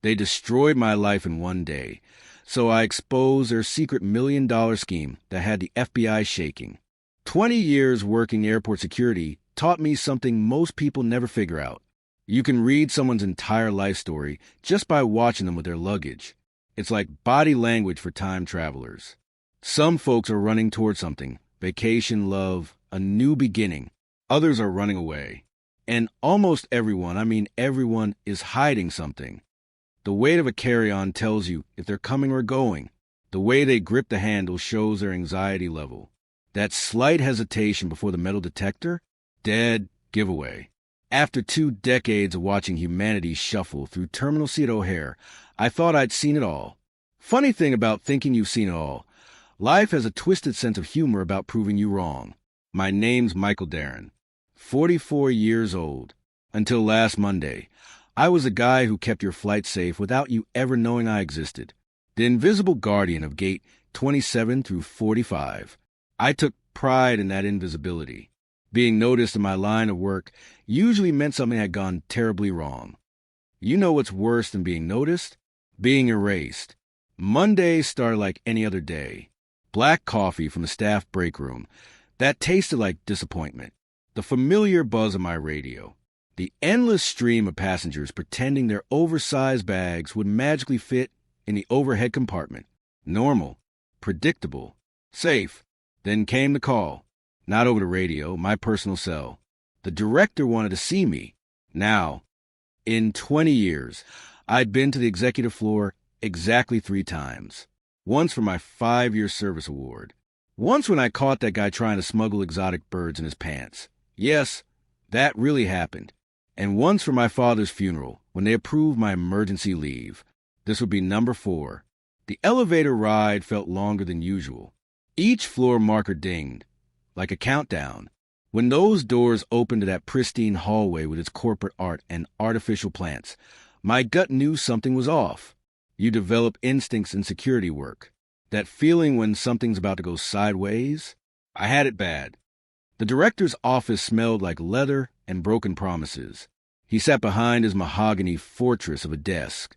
They destroyed my life in one day, so I exposed their secret $1 million scheme that had the FBI shaking. 20 years working airport security taught me something most people never figure out. You can read someone's entire life story just by watching them with their luggage. It's like body language for time travelers. Some folks are running toward something, vacation, love, a new beginning. Others are running away. And almost everyone, everyone, is hiding something. The weight of a carry-on tells you if they're coming or going. The way they grip the handle shows their anxiety level. That slight hesitation before the metal detector? Dead giveaway. After 2 decades of watching humanity shuffle through Terminal C at O'Hare, I thought I'd seen it all. Funny thing about thinking you've seen it all, life has a twisted sense of humor about proving you wrong. My name's Michael Darren, 44 years old. Until last Monday, I was the guy who kept your flight safe without you ever knowing I existed. The invisible guardian of gate 27 through 45. I took pride in that invisibility. Being noticed in my line of work usually meant something had gone terribly wrong. You know what's worse than being noticed? Being erased. Monday started like any other day. Black coffee from the staff break room. That tasted like disappointment. The familiar buzz of my radio. The endless stream of passengers pretending their oversized bags would magically fit in the overhead compartment. Normal. Predictable. Safe. Then came the call. Not over the radio, my personal cell. The director wanted to see me. Now, in 20 years, I'd been to the executive floor exactly 3 times. Once for my 5-year service award. Once when I caught that guy trying to smuggle exotic birds in his pants. Yes, that really happened. And once for my father's funeral, when they approved my emergency leave. This would be number 4. The elevator ride felt longer than usual. Each floor marker dinged, like a countdown. When those doors opened to that pristine hallway with its corporate art and artificial plants, my gut knew something was off. You develop instincts in security work. That feeling when something's about to go sideways? I had it bad. The director's office smelled like leather and broken promises. He sat behind his mahogany fortress of a desk,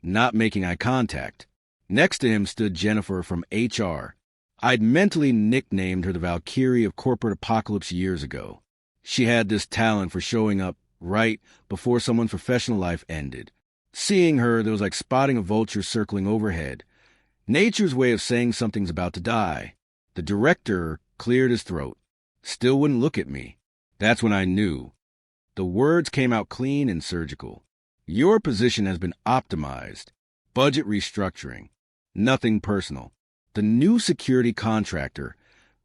not making eye contact. Next to him stood Jennifer from HR. I'd mentally nicknamed her the Valkyrie of corporate apocalypse years ago. She had this talent for showing up right before someone's professional life ended. Seeing her, there was like spotting a vulture circling overhead. Nature's way of saying something's about to die. The director cleared his throat. Still wouldn't look at me. That's when I knew. The words came out clean and surgical. Your position has been optimized. Budget restructuring. Nothing personal. The new security contractor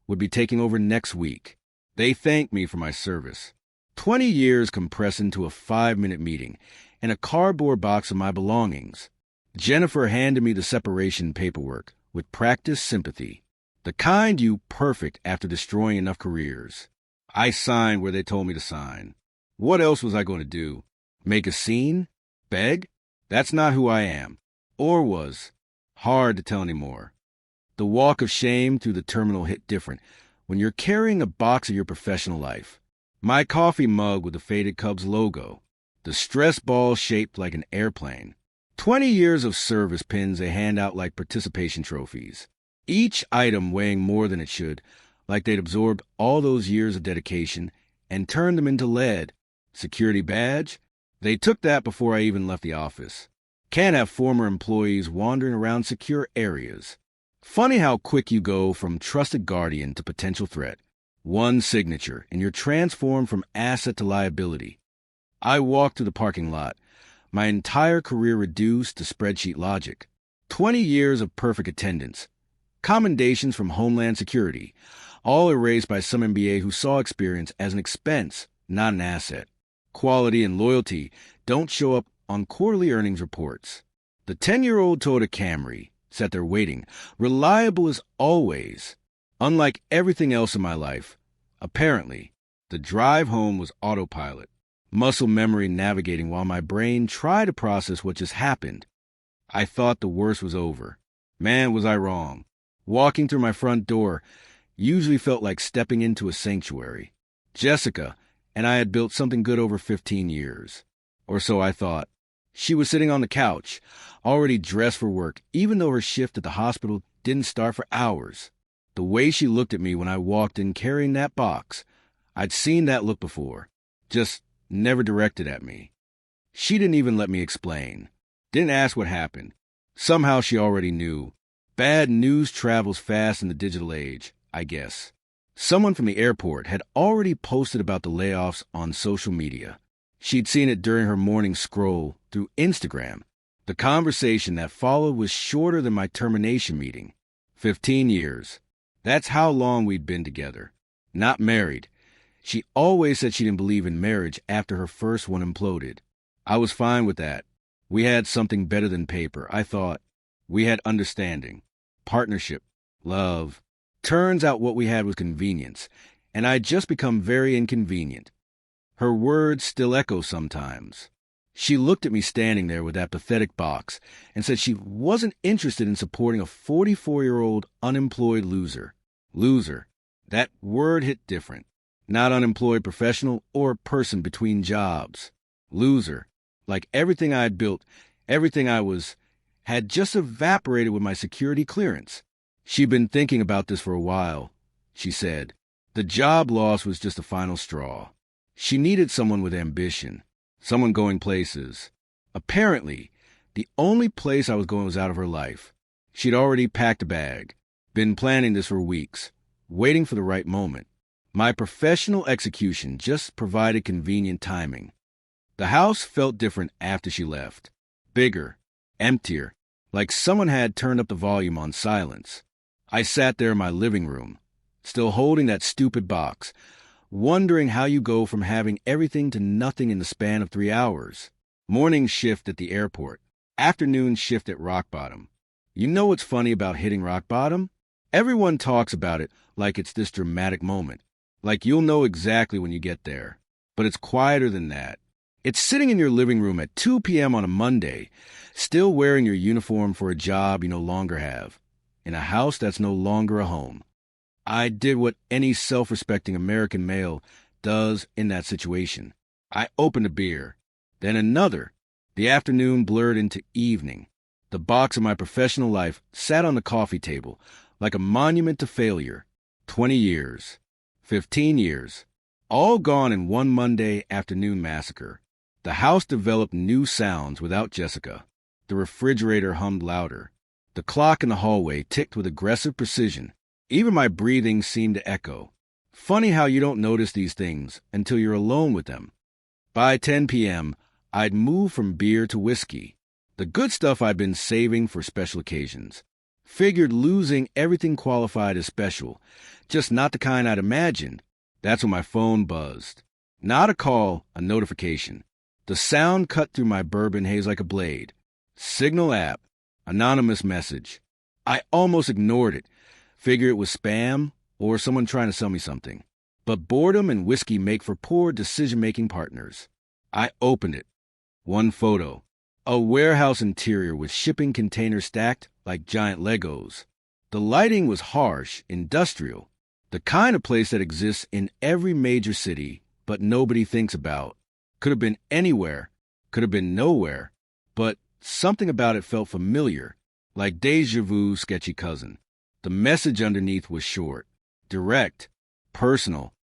would be taking over next week. They thanked me for my service. 20 years compressed into a 5-minute meeting and a cardboard box of my belongings. Jennifer handed me the separation paperwork with practiced sympathy. The kind you perfect after destroying enough careers. I signed where they told me to sign. What else was I going to do? Make a scene? Beg? That's not who I am. Or was. Hard to tell anymore. The walk of shame through the terminal hit different when you're carrying a box of your professional life. My coffee mug with the faded Cubs logo. The stress ball shaped like an airplane. 20 years of service pins they hand out like participation trophies. Each item weighing more than it should, like they'd absorbed all those years of dedication and turned them into lead. Security badge? They took that before I even left the office. Can't have former employees wandering around secure areas. Funny how quick you go from trusted guardian to potential threat. One signature, and you're transformed from asset to liability. I walked through the parking lot. My entire career reduced to spreadsheet logic. 20 years of perfect attendance. Commendations from Homeland Security, all erased by some MBA who saw experience as an expense, not an asset. Quality and loyalty don't show up on quarterly earnings reports. The 10-year-old Toyota Camry sat there waiting, reliable as always. Unlike everything else in my life, apparently, the drive home was autopilot, muscle memory navigating while my brain tried to process what just happened. I thought the worst was over. Man, was I wrong. Walking through my front door usually felt like stepping into a sanctuary. Jessica and I had built something good over 15 years. Or so I thought. She was sitting on the couch, already dressed for work, even though her shift at the hospital didn't start for hours. The way she looked at me when I walked in carrying that box, I'd seen that look before, just never directed at me. She didn't even let me explain. Didn't ask what happened. Somehow she already knew. Bad news travels fast in the digital age, I guess. Someone from the airport had already posted about the layoffs on social media. She'd seen it during her morning scroll through Instagram. The conversation that followed was shorter than my termination meeting. 15 years. That's how long we'd been together. Not married. She always said she didn't believe in marriage after her first one imploded. I was fine with that. We had something better than paper, I thought. We had understanding, partnership, love. Turns out what we had was convenience, and I'd just become very inconvenient. Her words still echo sometimes. She looked at me standing there with that pathetic box and said she wasn't interested in supporting a 44-year-old unemployed loser. Loser. That word hit different. Not unemployed professional or person between jobs. Loser. Like everything I had built, everything I was, had just evaporated with my security clearance. She'd been thinking about this for a while, she said. The job loss was just the final straw. She needed someone with ambition, someone going places. Apparently, the only place I was going was out of her life. She'd already packed a bag, been planning this for weeks, waiting for the right moment. My professional execution just provided convenient timing. The house felt different after she left. Bigger, emptier, like someone had turned up the volume on silence. I sat there in my living room, still holding that stupid box, wondering how you go from having everything to nothing in the span of 3 hours. Morning shift at the airport, afternoon shift at rock bottom. You know what's funny about hitting rock bottom? Everyone talks about it like it's this dramatic moment, like you'll know exactly when you get there. But it's quieter than that. It's sitting in your living room at 2 p.m. on a Monday, still wearing your uniform for a job you no longer have, in a house that's no longer a home. I did what any self-respecting American male does in that situation. I opened a beer, then another. The afternoon blurred into evening. The box of my professional life sat on the coffee table like a monument to failure. 20 years, 15 years, all gone in one Monday afternoon massacre. The house developed new sounds without Jessica. The refrigerator hummed louder. The clock in the hallway ticked with aggressive precision. Even my breathing seemed to echo. Funny how you don't notice these things until you're alone with them. By 10 p.m., I'd moved from beer to whiskey. The good stuff I'd been saving for special occasions. Figured losing everything qualified as special, just not the kind I'd imagined. That's when my phone buzzed. Not a call, a notification. The sound cut through my bourbon haze like a blade. Signal app. Anonymous message. I almost ignored it. Figure it was spam or someone trying to sell me something. But boredom and whiskey make for poor decision-making partners. I opened it. One photo. A warehouse interior with shipping containers stacked like giant Legos. The lighting was harsh, industrial. The kind of place that exists in every major city, but nobody thinks about. Could have been anywhere, could have been nowhere, but something about it felt familiar, like deja vu sketchy cousin. The message underneath was short, direct, personal.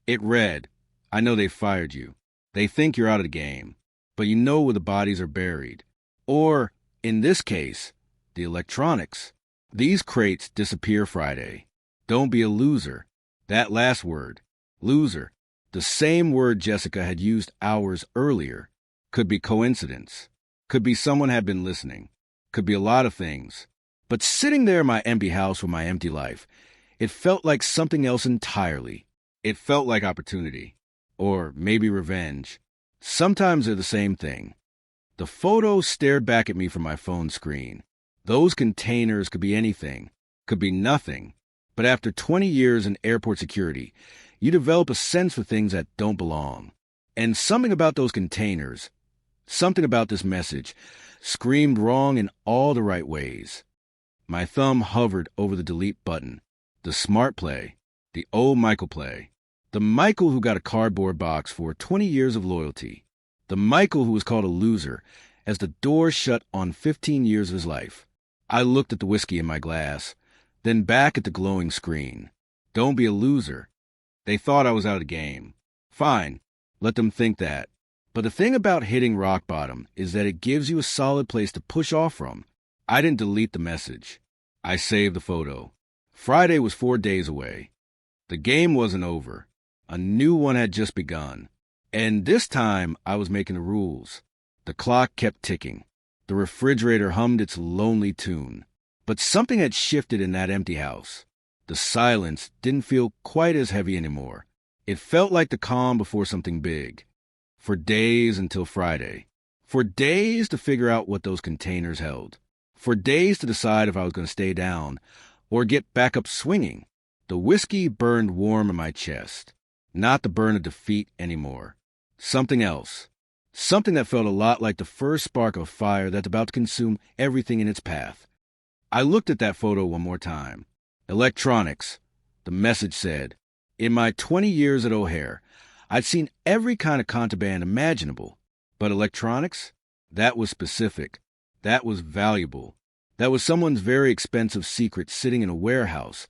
It read, I know they fired you. They think you're out of the game, but you know where the bodies are buried. Or, in this case, the electronics. These crates disappear Friday. Don't be a loser. That last word, loser. The same word Jessica had used hours earlier. Could be coincidence. Could be someone had been listening. Could be a lot of things. But sitting there in my empty house with my empty life, it felt like something else entirely. It felt like opportunity. Or maybe revenge. Sometimes they're the same thing. The photo stared back at me from my phone screen. Those containers could be anything. Could be nothing. But after 20 years in airport security, you develop a sense for things that don't belong. And something about those containers, something about this message, screamed wrong in all the right ways. My thumb hovered over the delete button. The smart play. The old Michael play. The Michael who got a cardboard box for 20 years of loyalty. The Michael who was called a loser as the door shut on 15 years of his life. I looked at the whiskey in my glass, then back at the glowing screen. Don't be a loser. They thought I was out of the game. Fine, let them think that. But the thing about hitting rock bottom is that it gives you a solid place to push off from. I didn't delete the message. I saved the photo. Friday was 4 days away. The game wasn't over. A new one had just begun. And this time, I was making the rules. The clock kept ticking. The refrigerator hummed its lonely tune. But something had shifted in that empty house. The silence didn't feel quite as heavy anymore. It felt like the calm before something big. For days until Friday. For days to figure out what those containers held. For days to decide if I was going to stay down or get back up swinging. The whiskey burned warm in my chest. Not the burn of defeat anymore. Something else. Something that felt a lot like the first spark of fire that's about to consume everything in its path. I looked at that photo one more time. Electronics, the message said. In my 20 years at O'Hare, I'd seen every kind of contraband imaginable. But electronics? That was specific. That was valuable. That was someone's very expensive secret sitting in a warehouse,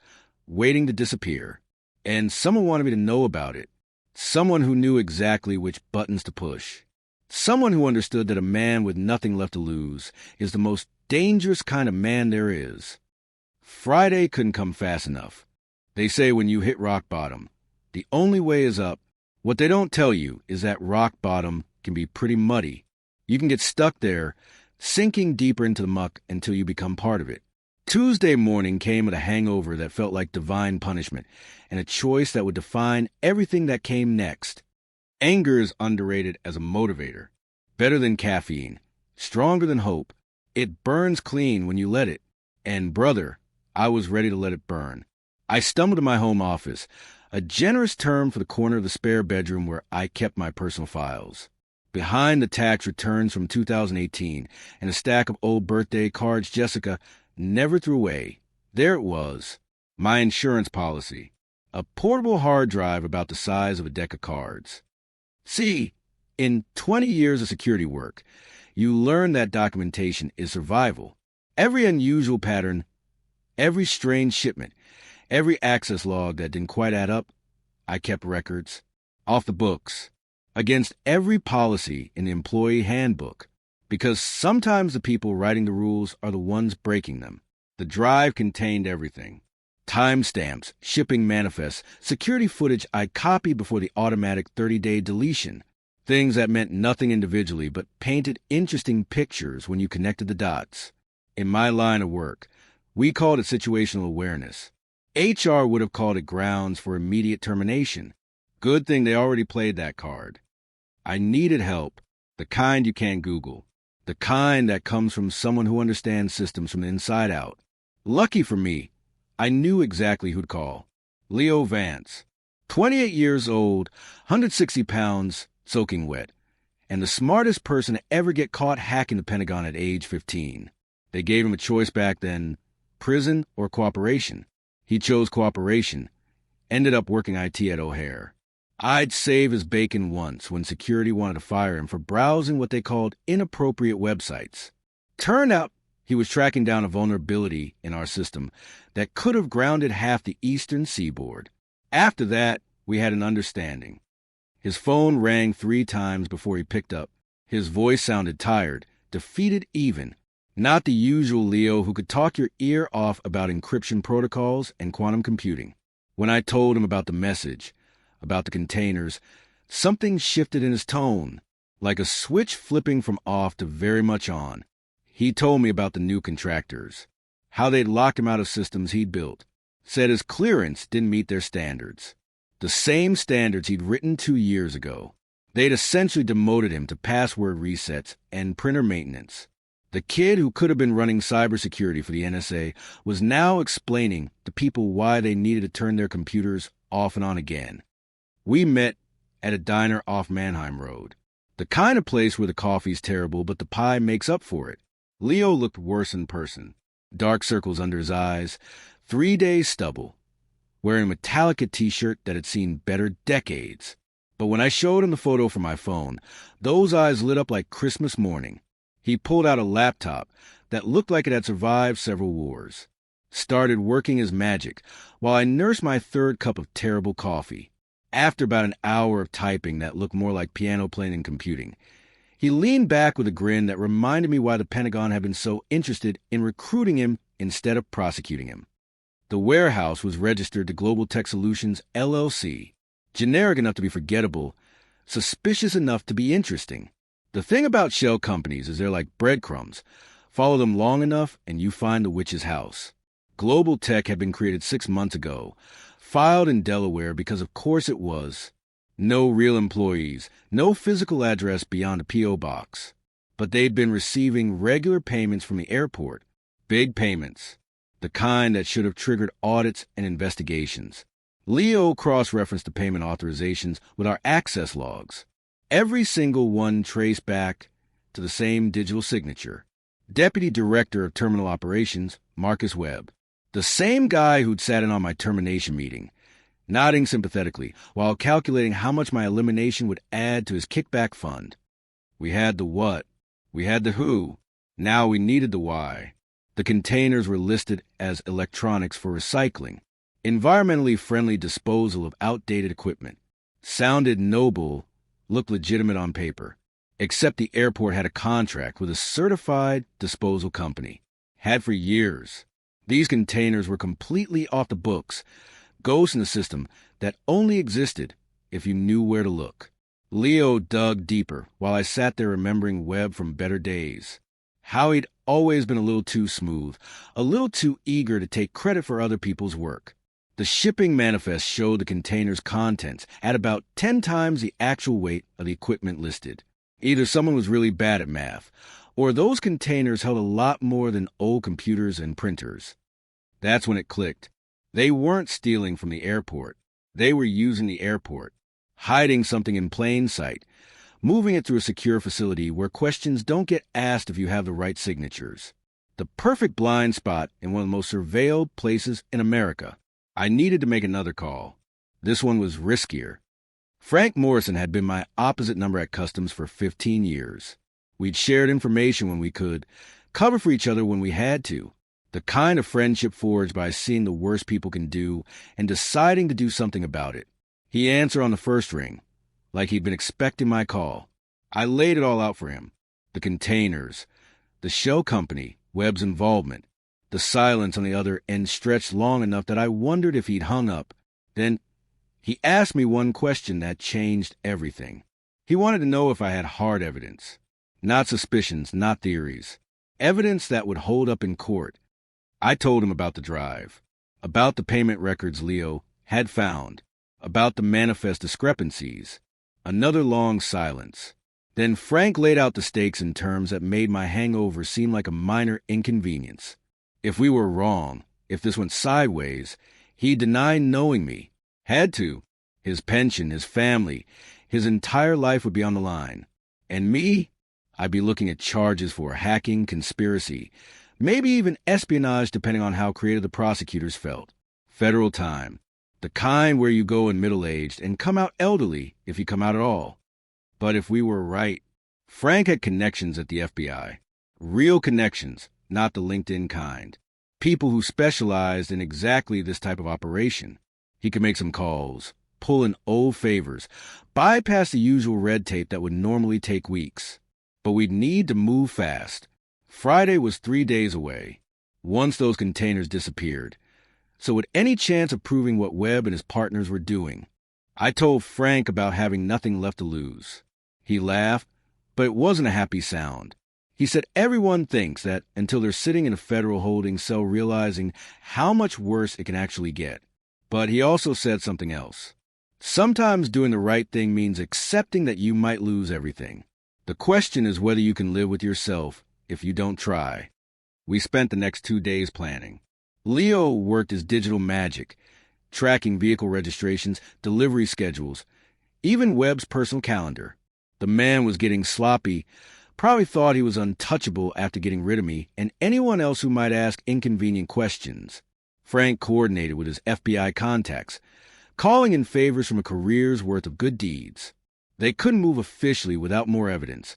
waiting to disappear. And someone wanted me to know about it. Someone who knew exactly which buttons to push. Someone who understood that a man with nothing left to lose is the most dangerous kind of man there is. Friday couldn't come fast enough. They say when you hit rock bottom, the only way is up. What they don't tell you is that rock bottom can be pretty muddy. You can get stuck there, sinking deeper into the muck until you become part of it. Tuesday morning came with a hangover that felt like divine punishment, and a choice that would define everything that came next. Anger is underrated as a motivator. Better than caffeine. Stronger than hope. It burns clean when you let it. And brother, I was ready to let it burn. I stumbled to my home office, a generous term for the corner of the spare bedroom where I kept my personal files. Behind the tax returns from 2018 and a stack of old birthday cards Jessica never threw away, there it was, my insurance policy, a portable hard drive about the size of a deck of cards. See, in 20 years of security work, you learn that documentation is survival. Every unusual pattern, every strange shipment, every access log that didn't quite add up, I kept records, off the books, against every policy in the employee handbook, because sometimes the people writing the rules are the ones breaking them. The drive contained everything. Timestamps, shipping manifests, security footage I copied before the automatic 30-day deletion. Things that meant nothing individually but painted interesting pictures when you connected the dots. In my line of work, we called it situational awareness. HR would have called it grounds for immediate termination. Good thing they already played that card. I needed help, the kind you can't Google, the kind that comes from someone who understands systems from the inside out. Lucky for me, I knew exactly who'd call. Leo Vance, 28 years old, 160 pounds, soaking wet, and the smartest person to ever get caught hacking the Pentagon at age 15. They gave him a choice back then, prison or cooperation. He chose cooperation, ended up working IT at O'Hare. I'd save his bacon once when security wanted to fire him for browsing what they called inappropriate websites. Turned out he was tracking down a vulnerability in our system that could have grounded half the eastern seaboard. After that, we had an understanding. His phone rang 3 times before he picked up. His voice sounded tired, defeated even. Not the usual Leo who could talk your ear off about encryption protocols and quantum computing. When I told him about the message, about the containers, something shifted in his tone, like a switch flipping from off to very much on. He told me about the new contractors, how they'd locked him out of systems he'd built, said his clearance didn't meet their standards. The same standards he'd written 2 years ago. They'd essentially demoted him to password resets and printer maintenance. The kid who could have been running cybersecurity for the NSA was now explaining to people why they needed to turn their computers off and on again. We met at a diner off Mannheim Road, the kind of place where the coffee's terrible but the pie makes up for it. Leo looked worse in person, dark circles under his eyes, 3 days stubble, wearing a Metallica t-shirt that had seen better decades. But when I showed him the photo from my phone, those eyes lit up like Christmas morning. He pulled out a laptop that looked like it had survived several wars. Started working his magic while I nursed my third cup of terrible coffee. After about an hour of typing that looked more like piano playing than computing, he leaned back with a grin that reminded me why the Pentagon had been so interested in recruiting him instead of prosecuting him. The warehouse was registered to Global Tech Solutions, LLC. Generic enough to be forgettable, suspicious enough to be interesting. The thing about shell companies is they're like breadcrumbs. Follow them long enough and you find the witch's house. Global Tech had been created 6 months ago, filed in Delaware because of course it was. No real employees, no physical address beyond a P.O. box. But they'd been receiving regular payments from the airport. Big payments. The kind that should have triggered audits and investigations. Leo cross-referenced the payment authorizations with our access logs. Every single one traced back to the same digital signature. Deputy Director of Terminal Operations, Marcus Webb. The same guy who'd sat in on my termination meeting, nodding sympathetically while calculating how much my elimination would add to his kickback fund. We had the what. We had the who. Now we needed the why. The containers were listed as electronics for recycling. Environmentally friendly disposal of outdated equipment. Sounded noble, looked legitimate on paper. Except the airport had a contract with a certified disposal company. Had for years. These containers were completely off the books, ghosts in the system that only existed if you knew where to look. Leo dug deeper while I sat there remembering Webb from better days. How he'd always been a little too smooth, a little too eager to take credit for other people's work. The shipping manifest showed the container's contents at about 10 times the actual weight of the equipment listed. Either someone was really bad at math, or those containers held a lot more than old computers and printers. That's when it clicked. They weren't stealing from the airport. They were using the airport, hiding something in plain sight, moving it through a secure facility where questions don't get asked if you have the right signatures. The perfect blind spot in one of the most surveilled places in America. I needed to make another call. This one was riskier. Frank Morrison had been my opposite number at Customs for 15 years. We'd shared information when we could, covered for each other when we had to. The kind of friendship forged by seeing the worst people can do and deciding to do something about it. He answered on the first ring, like he'd been expecting my call. I laid it all out for him. The containers, the shell company, Webb's involvement. The silence on the other end stretched long enough that I wondered if he'd hung up. Then he asked me one question that changed everything. He wanted to know if I had hard evidence. Not suspicions, not theories. Evidence that would hold up in court. I told him about the drive, about the payment records Leo had found, about the manifest discrepancies. Another long silence. Then Frank laid out the stakes in terms that made my hangover seem like a minor inconvenience. If we were wrong, if this went sideways, he'd deny knowing me. Had to. His pension, his family, his entire life would be on the line. And me? I'd be looking at charges for hacking, conspiracy, maybe even espionage depending on how creative the prosecutors felt. Federal time. The kind where you go in middle-aged and come out elderly if you come out at all. But if we were right, Frank had connections at the FBI. Real connections, not the LinkedIn kind. People who specialized in exactly this type of operation. He could make some calls, pull in old favors, bypass the usual red tape that would normally take weeks. But we'd need to move fast. Friday was 3 days away, once those containers disappeared. So with any chance of proving what Webb and his partners were doing, I told Frank about having nothing left to lose. He laughed, but it wasn't a happy sound. He said everyone thinks that until they're sitting in a federal holding cell realizing how much worse it can actually get. But he also said something else. Sometimes doing the right thing means accepting that you might lose everything. The question is whether you can live with yourself if you don't try. We spent the next 2 days planning. Leo worked his digital magic, tracking vehicle registrations, delivery schedules, even Webb's personal calendar. The man was getting sloppy, probably thought he was untouchable after getting rid of me and anyone else who might ask inconvenient questions. Frank coordinated with his FBI contacts, calling in favors from a career's worth of good deeds. They couldn't move officially without more evidence,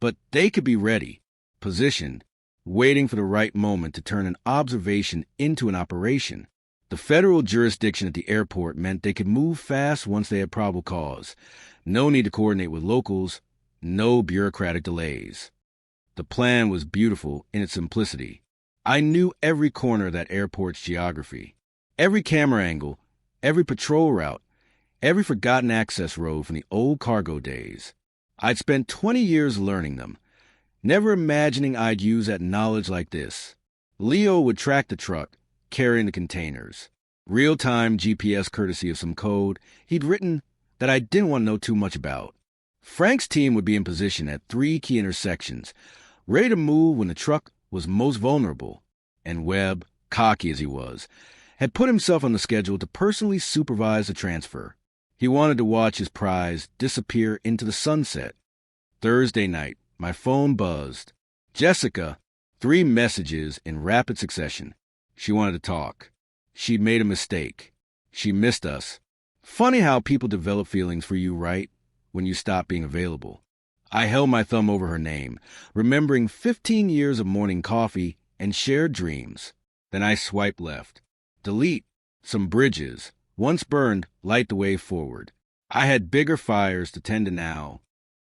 but they could be ready. positioned, waiting for the right moment to turn an observation into an operation. The federal jurisdiction at the airport meant they could move fast once they had probable cause. No need to coordinate with locals, no bureaucratic delays. The plan was beautiful in its simplicity. I knew every corner of that airport's geography, every camera angle, every patrol route, every forgotten access road from the old cargo days. I'd spent 20 years learning them, never imagining I'd use that knowledge like this. Leo would track the truck, carrying the containers. Real-time GPS courtesy of some code he'd written that I didn't want to know too much about. Frank's team would be in position at 3 key intersections, ready to move when the truck was most vulnerable. And Webb, cocky as he was, had put himself on the schedule to personally supervise the transfer. He wanted to watch his prize disappear into the sunset. Thursday night, my phone buzzed. Jessica, 3 messages in rapid succession. She wanted to talk. She'd made a mistake. She missed us. Funny how people develop feelings for you right when you stop being available. I held my thumb over her name, remembering 15 years of morning coffee and shared dreams. Then I swiped left. Delete. Some bridges, once burned, light the way forward. I had bigger fires to tend to now.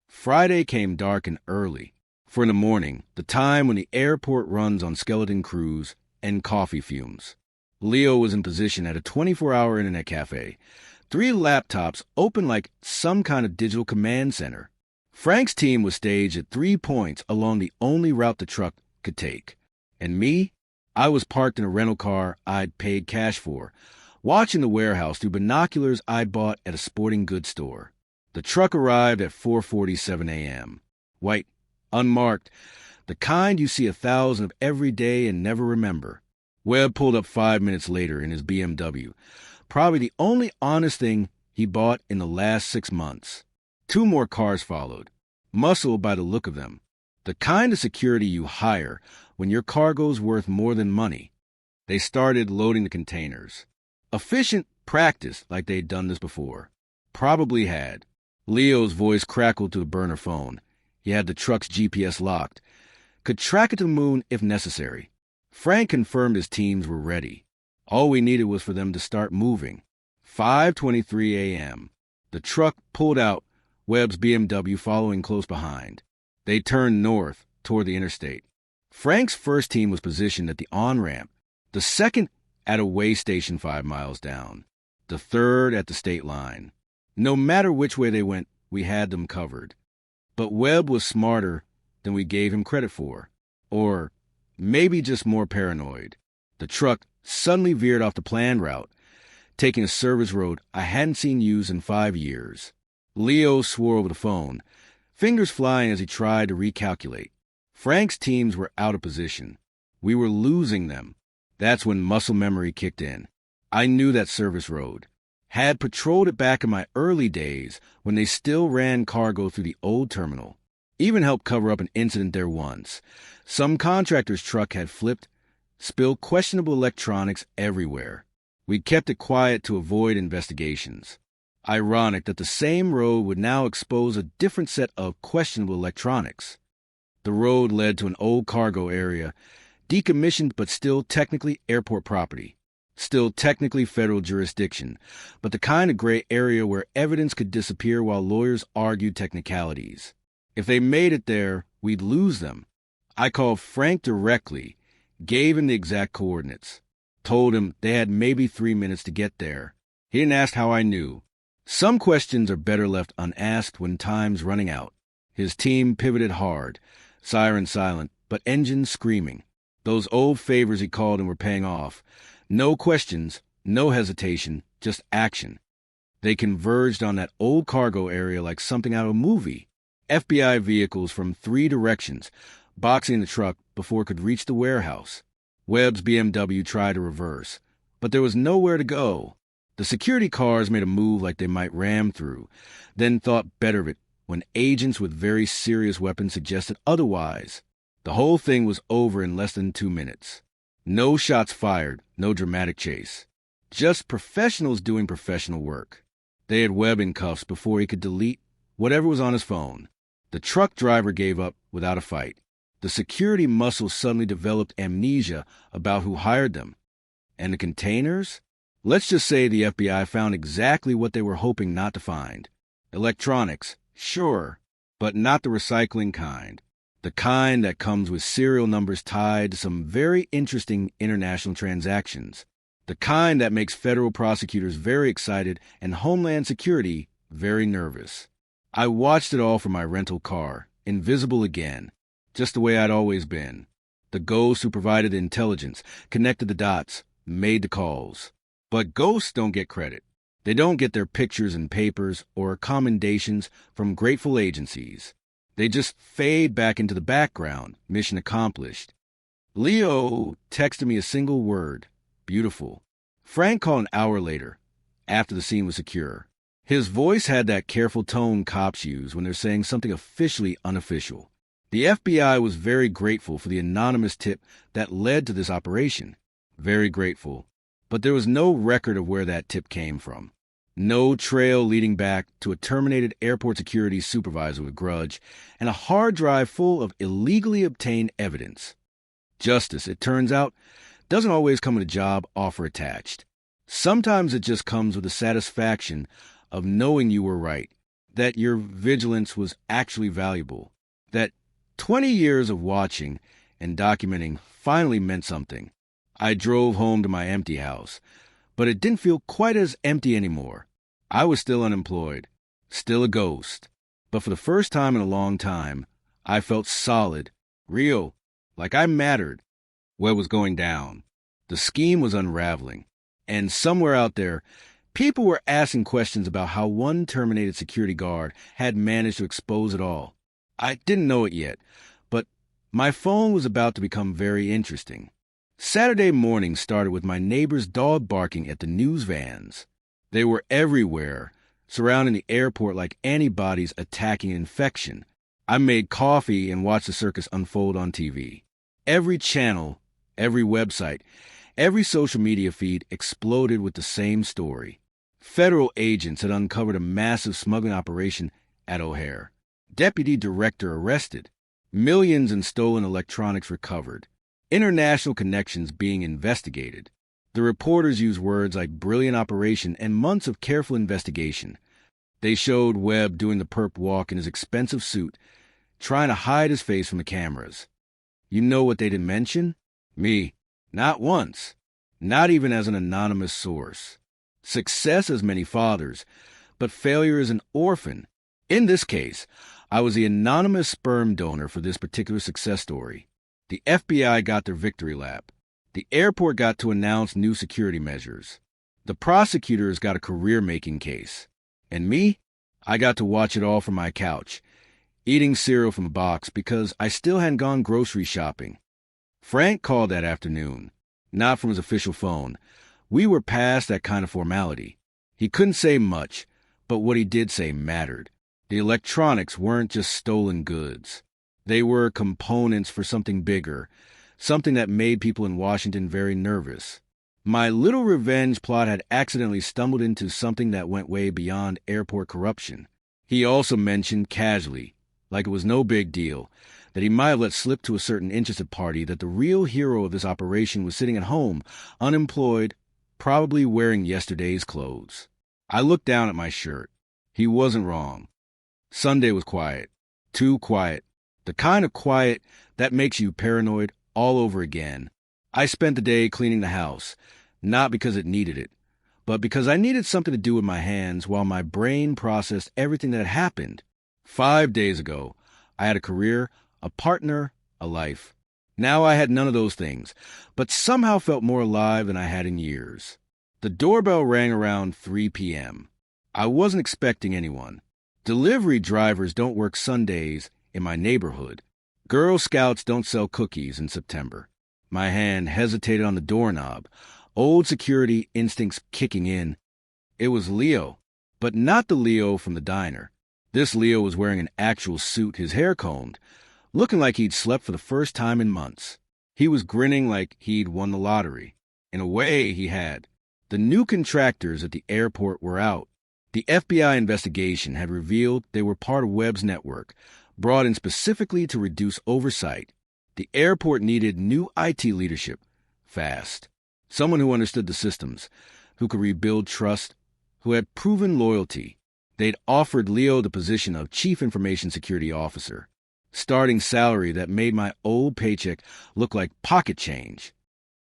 Friday came dark and early. For in the morning, the time when the airport runs on skeleton crews and coffee fumes. Leo was in position at a 24-hour internet cafe. 3 laptops open like some kind of digital command center. Frank's team was staged at 3 points along the only route the truck could take. And me? I was parked in a rental car I'd paid cash for, watching the warehouse through binoculars I'd bought at a sporting goods store. The truck arrived at 4:47 a.m. White, unmarked, the kind you see 1,000 of every day and never remember. Webb pulled up 5 minutes later in his BMW, probably the only honest thing he bought in the last 6 months. 2 more cars followed, muscle by the look of them. The kind of security you hire when your cargo's worth more than money. They started loading the containers. Efficient practice like they'd done this before. Probably had. Leo's voice crackled to the burner phone. He had the truck's GPS locked. Could track it to the moon if necessary. Frank confirmed his teams were ready. All we needed was for them to start moving. 5:23 a.m. The truck pulled out, Webb's BMW following close behind. They turned north toward the interstate. Frank's first team was positioned at the on-ramp, the second at a way station 5 miles down, the third at the state line. No matter which way they went, we had them covered. But Webb was smarter than we gave him credit for. Or maybe just more paranoid. The truck suddenly veered off the planned route, taking a service road I hadn't seen used in 5 years. Leo swore over the phone, fingers flying as he tried to recalculate. Frank's teams were out of position. We were losing them. That's when muscle memory kicked in. I knew that service road. Had patrolled it back in my early days when they still ran cargo through the old terminal. Even helped cover up an incident there once. Some contractor's truck had flipped, spilled questionable electronics everywhere. We kept it quiet to avoid investigations. Ironic that the same road would now expose a different set of questionable electronics. The road led to an old cargo area, decommissioned but still technically airport property. Still technically federal jurisdiction, but the kind of gray area where evidence could disappear while lawyers argued technicalities. If they made it there, we'd lose them. I called Frank directly, gave him the exact coordinates, told him they had maybe 3 minutes to get there. He didn't ask how I knew. Some questions are better left unasked when time's running out. His team pivoted hard, siren silent, but engines screaming. Those old favors he called and were paying off. No questions, no hesitation, just action. They converged on that old cargo area like something out of a movie. FBI vehicles from 3 directions, boxing the truck before it could reach the warehouse. Webb's BMW tried to reverse, but there was nowhere to go. The security cars made a move like they might ram through, then thought better of it when agents with very serious weapons suggested otherwise. The whole thing was over in less than 2 minutes. No shots fired, no dramatic chase. Just professionals doing professional work. They had Webb in cuffs before he could delete whatever was on his phone. The truck driver gave up without a fight. The security muscles suddenly developed amnesia about who hired them. And the containers? Let's just say the FBI found exactly what they were hoping not to find. Electronics, sure, but not the recycling kind. The kind that comes with serial numbers tied to some very interesting international transactions. The kind that makes federal prosecutors very excited and Homeland Security very nervous. I watched it all from my rental car, invisible again, just the way I'd always been. The ghost who provided the intelligence, connected the dots, made the calls. But ghosts don't get credit. They don't get their pictures in papers or commendations from grateful agencies. They just fade back into the background, mission accomplished. Leo texted me a single word, beautiful. Frank called an hour later, after the scene was secure. His voice had that careful tone cops use when they're saying something officially unofficial. The FBI was very grateful for the anonymous tip that led to this operation. Very grateful. But there was no record of where that tip came from. No trail leading back to a terminated airport security supervisor with grudge and a hard drive full of illegally obtained evidence. Justice, it turns out, doesn't always come with a job offer attached. Sometimes it just comes with the satisfaction of knowing you were right, that your vigilance was actually valuable, that 20 years of watching and documenting finally meant something. I drove home to my empty house, but it didn't feel quite as empty anymore. I was still unemployed, still a ghost, but for the first time in a long time, I felt solid, real, like I mattered. What was going down? The scheme was unraveling, and somewhere out there, people were asking questions about how one terminated security guard had managed to expose it all. I didn't know it yet, but my phone was about to become very interesting. Saturday morning started with my neighbor's dog barking at the news vans. They were everywhere, surrounding the airport like antibodies attacking infection. I made coffee and watched the circus unfold on TV. Every channel, every website, every social media feed exploded with the same story. Federal agents had uncovered a massive smuggling operation at O'Hare. Deputy director arrested. Millions in stolen electronics recovered. International connections being investigated. The reporters used words like brilliant operation and months of careful investigation. They showed Webb doing the perp walk in his expensive suit, trying to hide his face from the cameras. You know what they didn't mention? Me. Not once. Not even as an anonymous source. Success has many fathers, but failure is an orphan. In this case, I was the anonymous sperm donor for this particular success story. The FBI got their victory lap. The airport got to announce new security measures. The prosecutors got a career-making case. And me? I got to watch it all from my couch, eating cereal from a box because I still hadn't gone grocery shopping. Frank called that afternoon, not from his official phone. We were past that kind of formality. He couldn't say much, but what he did say mattered. The electronics weren't just stolen goods. They were components for something bigger, something that made people in Washington very nervous. My little revenge plot had accidentally stumbled into something that went way beyond airport corruption. He also mentioned casually, like it was no big deal, that he might have let slip to a certain interested party that the real hero of this operation was sitting at home, unemployed, probably wearing yesterday's clothes. I looked down at my shirt. He wasn't wrong. Sunday was quiet. Too quiet. The kind of quiet that makes you paranoid all over again. I spent the day cleaning the house, not because it needed it, but because I needed something to do with my hands while my brain processed everything that had happened. 5 days ago, I had a career, a partner, a life. Now I had none of those things, but somehow felt more alive than I had in years. The doorbell rang around 3 p.m. I wasn't expecting anyone. Delivery drivers don't work Sundays in my neighborhood. Girl Scouts don't sell cookies in September. My hand hesitated on the doorknob, old security instincts kicking in. It was Leo, but not the Leo from the diner. This Leo was wearing an actual suit, his hair combed, looking like he'd slept for the first time in months. He was grinning like he'd won the lottery. In a way, he had. The new contractors at the airport were out. The FBI investigation had revealed they were part of Webb's network, brought in specifically to reduce oversight. The airport needed new IT leadership, fast. Someone who understood the systems, who could rebuild trust, who had proven loyalty. They'd offered Leo the position of Chief Information Security Officer, starting salary that made my old paycheck look like pocket change.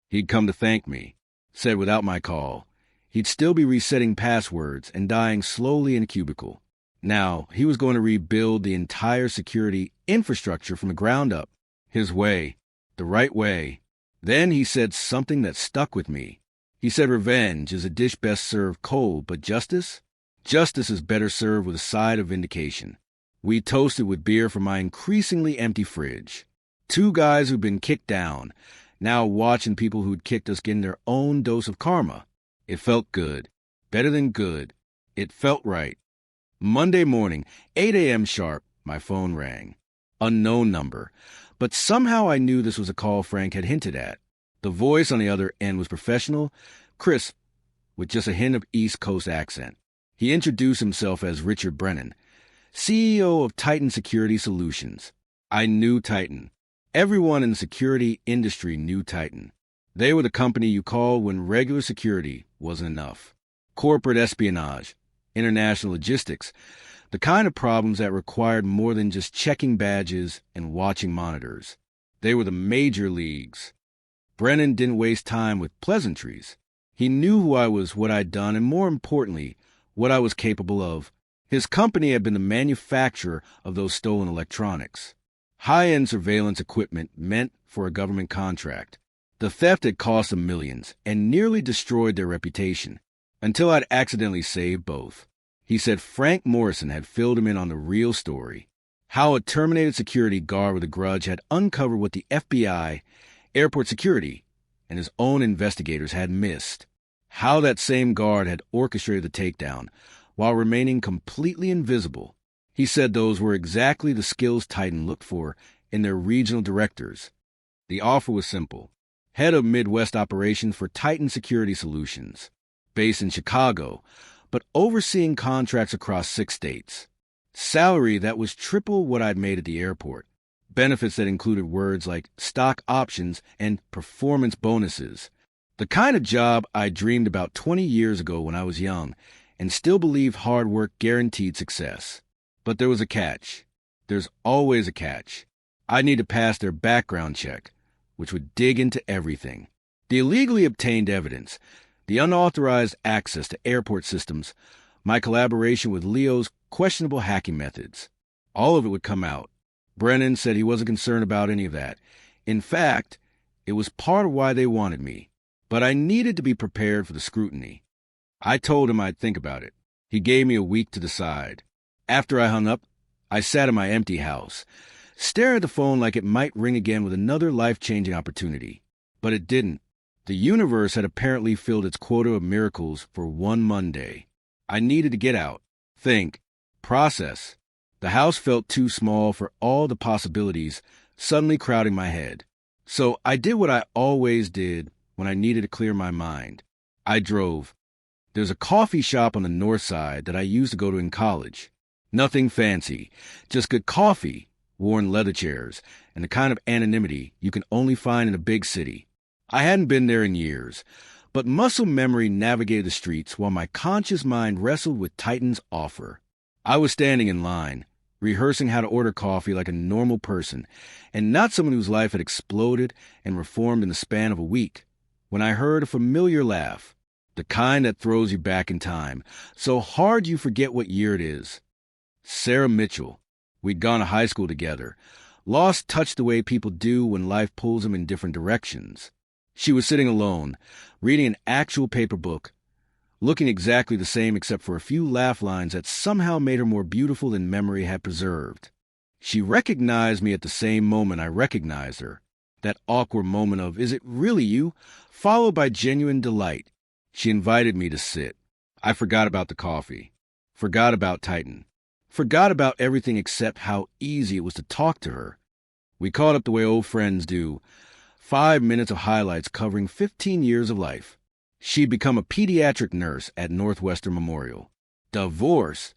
He'd come to thank me, said without my call. He'd still be resetting passwords and dying slowly in a cubicle. Now, he was going to rebuild the entire security infrastructure from the ground up, his way, the right way. Then he said something that stuck with me. He said revenge is a dish best served cold, but justice? Justice is better served with a side of vindication. We toasted with beer from my increasingly empty fridge. Two guys who'd been kicked down, now watching people who'd kicked us getting their own dose of karma. It felt good. Better than good. It felt right. Monday morning, 8 a.m. sharp, my phone rang. Unknown number. But somehow I knew this was a call Frank had hinted at. The voice on the other end was professional, crisp, with just a hint of East Coast accent. He introduced himself as Richard Brennan, CEO of Titan Security Solutions. I knew Titan. Everyone in the security industry knew Titan. They were the company you called when regular security wasn't enough. Corporate espionage, international logistics, the kind of problems that required more than just checking badges and watching monitors. They were the major leagues. Brennan didn't waste time with pleasantries. He knew who I was, what I'd done, and more importantly, what I was capable of. His company had been the manufacturer of those stolen electronics. High-end surveillance equipment meant for a government contract. The theft had cost them millions and nearly destroyed their reputation, until I'd accidentally saved both. He said Frank Morrison had filled him in on the real story, how a terminated security guard with a grudge had uncovered what the FBI, airport security, and his own investigators had missed, how that same guard had orchestrated the takedown while remaining completely invisible. He said those were exactly the skills Titan looked for in their regional directors. The offer was simple. Head of Midwest operations for Titan Security Solutions, based in Chicago, but overseeing contracts across 6 states. Salary that was triple what I'd made at the airport. Benefits that included words like stock options and performance bonuses. The kind of job I dreamed about 20 years ago when I was young and still believed hard work guaranteed success. But there was a catch. There's always a catch. I need to pass their background check, which would dig into everything. The illegally obtained evidence, the unauthorized access to airport systems, my collaboration with Leo's questionable hacking methods. All of it would come out. Brennan said he wasn't concerned about any of that. In fact, it was part of why they wanted me. But I needed to be prepared for the scrutiny. I told him I'd think about it. He gave me a week to decide. After I hung up, I sat in my empty house, staring at the phone like it might ring again with another life-changing opportunity. But it didn't. The universe had apparently filled its quota of miracles for one Monday. I needed to get out, think, process. The house felt too small for all the possibilities suddenly crowding my head. So I did what I always did when I needed to clear my mind. I drove. There's a coffee shop on the north side that I used to go to in college. Nothing fancy, just good coffee, worn leather chairs, and the kind of anonymity you can only find in a big city. I hadn't been there in years, but muscle memory navigated the streets while my conscious mind wrestled with Titan's offer. I was standing in line, rehearsing how to order coffee like a normal person, and not someone whose life had exploded and reformed in the span of a week, when I heard a familiar laugh, the kind that throws you back in time, so hard you forget what year it is. Sarah Mitchell. We'd gone to high school together, lost touch the way people do when life pulls them in different directions. She was sitting alone, reading an actual paper book, looking exactly the same except for a few laugh lines that somehow made her more beautiful than memory had preserved. She recognized me at the same moment I recognized her, that awkward moment of, "Is it really you?" followed by genuine delight. She invited me to sit. I forgot about the coffee, forgot about Titan, forgot about everything except how easy it was to talk to her. We caught up the way old friends do, 5 minutes of highlights covering 15 years of life. She'd become a pediatric nurse at Northwestern Memorial. Divorce,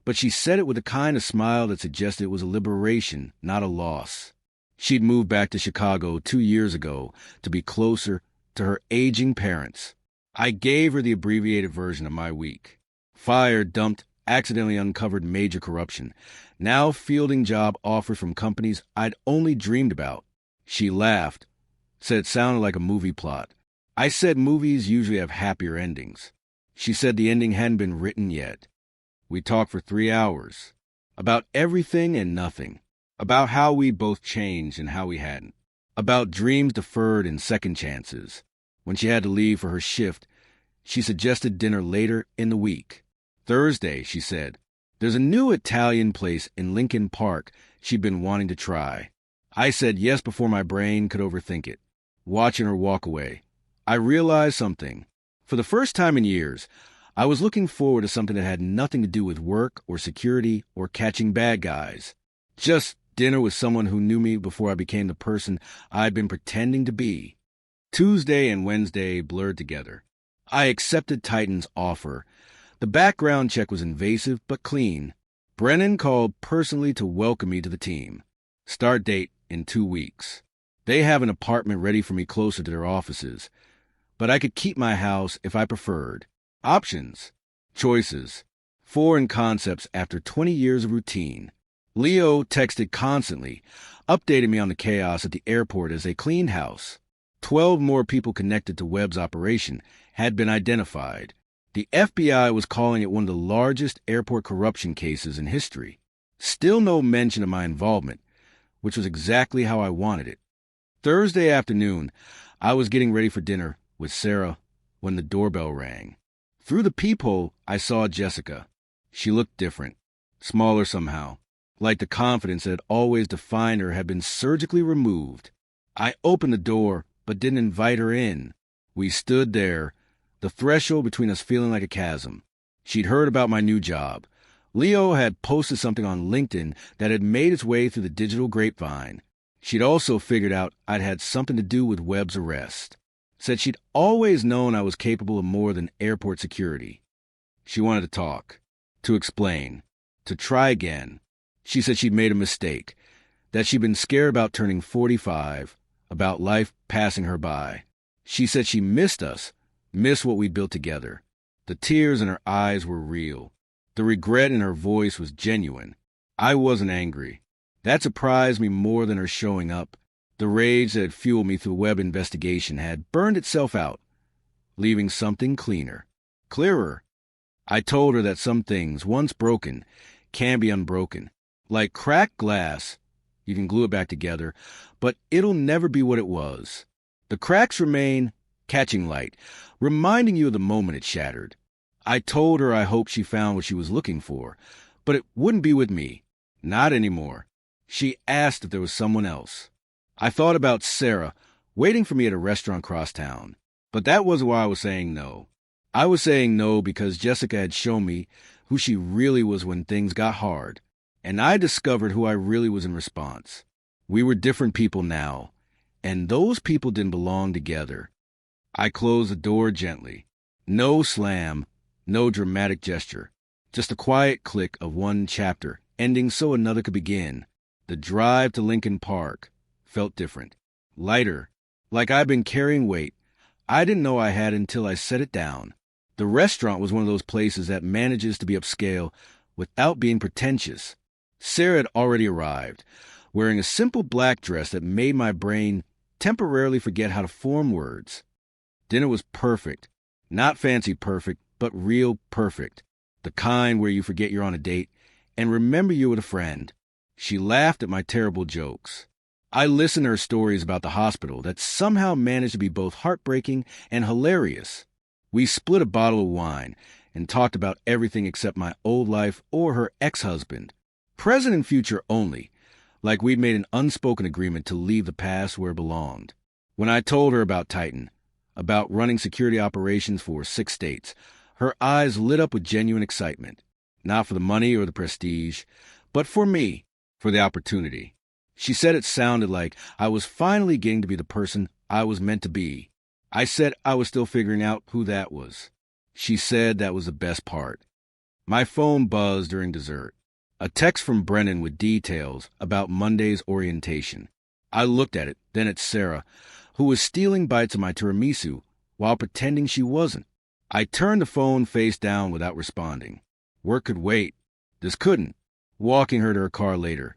but she said it with a kind of smile that suggested it was a liberation, not a loss. She'd moved back to Chicago 2 years ago to be closer to her aging parents. I gave her the abbreviated version of my week. Fired, dumped, accidentally uncovered major corruption. Now fielding job offers from companies I'd only dreamed about. She laughed, said it sounded like a movie plot. I said movies usually have happier endings. She said the ending hadn't been written yet. We talked for 3 hours. About everything and nothing. About how we both changed and how we hadn't. About dreams deferred and second chances. When she had to leave for her shift, she suggested dinner later in the week. Thursday, she said. There's a new Italian place in Lincoln Park she'd been wanting to try. I said yes before my brain could overthink it. Watching her walk away, I realized something. For the first time in years, I was looking forward to something that had nothing to do with work or security or catching bad guys. Just dinner with someone who knew me before I became the person I'd been pretending to be. Tuesday and Wednesday blurred together. I accepted Titan's offer. The background check was invasive but clean. Brennan called personally to welcome me to the team. Start date in 2 weeks. They have an apartment ready for me closer to their offices, but I could keep my house if I preferred. Options. Choices. Foreign concepts after 20 years of routine. Leo texted constantly, updating me on the chaos at the airport as they cleaned house. 12 more people connected to Webb's operation had been identified. The FBI was calling it one of the largest airport corruption cases in history. Still no mention of my involvement, which was exactly how I wanted it. Thursday afternoon, I was getting ready for dinner with Sarah when the doorbell rang. Through the peephole, I saw Jessica. She looked different, smaller somehow, like the confidence that had always defined her had been surgically removed. I opened the door, but didn't invite her in. We stood there, the threshold between us feeling like a chasm. She'd heard about my new job. Leo had posted something on LinkedIn that had made its way through the digital grapevine. She'd also figured out I'd had something to do with Webb's arrest. Said she'd always known I was capable of more than airport security. She wanted to talk, to explain, to try again. She said she'd made a mistake, that she'd been scared about turning 45, about life passing her by. She said she missed us, missed what we built together. The tears in her eyes were real. The regret in her voice was genuine. I wasn't angry. That surprised me more than her showing up. The rage that had fueled me through the Webb investigation had burned itself out, leaving something cleaner, clearer. I told her that some things, once broken, can be unbroken. Like cracked glass, you can glue it back together, but it'll never be what it was. The cracks remain, catching light, reminding you of the moment it shattered. I told her I hoped she found what she was looking for, but it wouldn't be with me. Not anymore. She asked if there was someone else. I thought about Sarah, waiting for me at a restaurant across town. But that wasn't why I was saying no. I was saying no because Jessica had shown me who she really was when things got hard, and I discovered who I really was in response. We were different people now, and those people didn't belong together. I closed the door gently. No slam, no dramatic gesture, just a quiet click of one chapter, ending so another could begin. The drive to Lincoln Park felt different, lighter, like I'd been carrying weight I didn't know I had until I set it down. The restaurant was one of those places that manages to be upscale without being pretentious. Sarah had already arrived, wearing a simple black dress that made my brain temporarily forget how to form words. Dinner was perfect. Not fancy perfect, but real perfect. The kind where you forget you're on a date and remember you're with a friend. She laughed at my terrible jokes. I listened to her stories about the hospital that somehow managed to be both heartbreaking and hilarious. We split a bottle of wine and talked about everything except my old life or her ex-husband. Present and future only, like we'd made an unspoken agreement to leave the past where it belonged. When I told her about Titan, about running security operations for 6 states, her eyes lit up with genuine excitement. Not for the money or the prestige, but for me, for the opportunity. She said it sounded like I was finally getting to be the person I was meant to be. I said I was still figuring out who that was. She said that was the best part. My phone buzzed during dessert. A text from Brennan with details about Monday's orientation. I looked at it, then at Sarah, who was stealing bites of my tiramisu while pretending she wasn't. I turned the phone face down without responding. Work could wait. This couldn't. Walking her to her car later,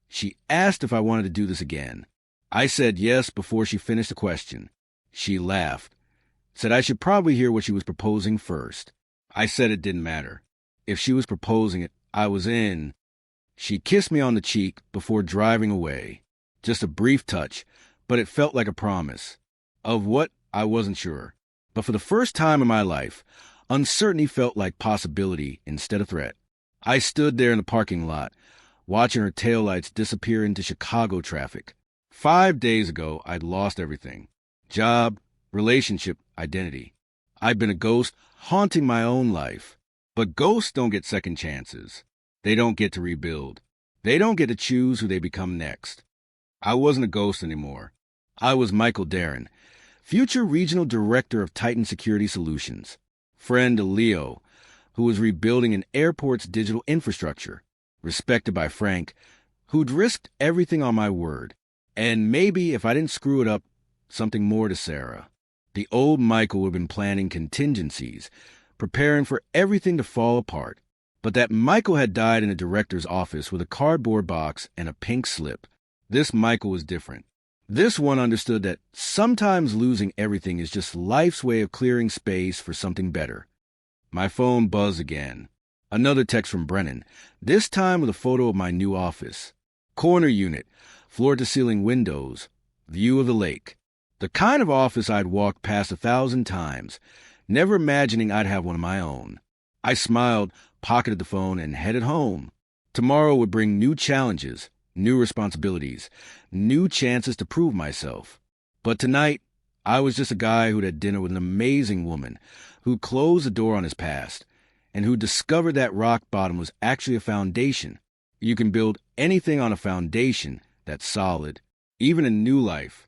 she asked if I wanted to do this again. I said yes before she finished the question. She laughed, said I should probably hear what she was proposing first. I said it didn't matter. If she was proposing it, I was in. She kissed me on the cheek before driving away. Just a brief touch, but it felt like a promise. Of what, I wasn't sure. But for the first time in my life, uncertainty felt like possibility instead of threat. I stood there in the parking lot, watching her taillights disappear into Chicago traffic. 5 days ago, I'd lost everything. Job, relationship, identity. I'd been a ghost haunting my own life. But ghosts don't get second chances. They don't get to rebuild. They don't get to choose who they become next. I wasn't a ghost anymore. I was Michael Darren, future Regional Director of Titan Security Solutions, friend to Leo, who was rebuilding an airport's digital infrastructure, respected by Frank, who'd risked everything on my word, and maybe, if I didn't screw it up, something more to Sarah. The old Michael had been planning contingencies, preparing for everything to fall apart. But that Michael had died in a director's office with a cardboard box and a pink slip. This Michael was different. This one understood that sometimes losing everything is just life's way of clearing space for something better. My phone buzzed again. Another text from Brennan, this time with a photo of my new office. Corner unit, floor-to-ceiling windows, view of the lake. The kind of office I'd walked past 1,000 times, never imagining I'd have one of my own. I smiled, pocketed the phone, and headed home. Tomorrow would bring new challenges, new responsibilities, new chances to prove myself. But tonight, I was just a guy who'd had dinner with an amazing woman, who closed the door on his past, and who discovered that rock bottom was actually a foundation. You can build anything on a foundation that's solid, even in new life.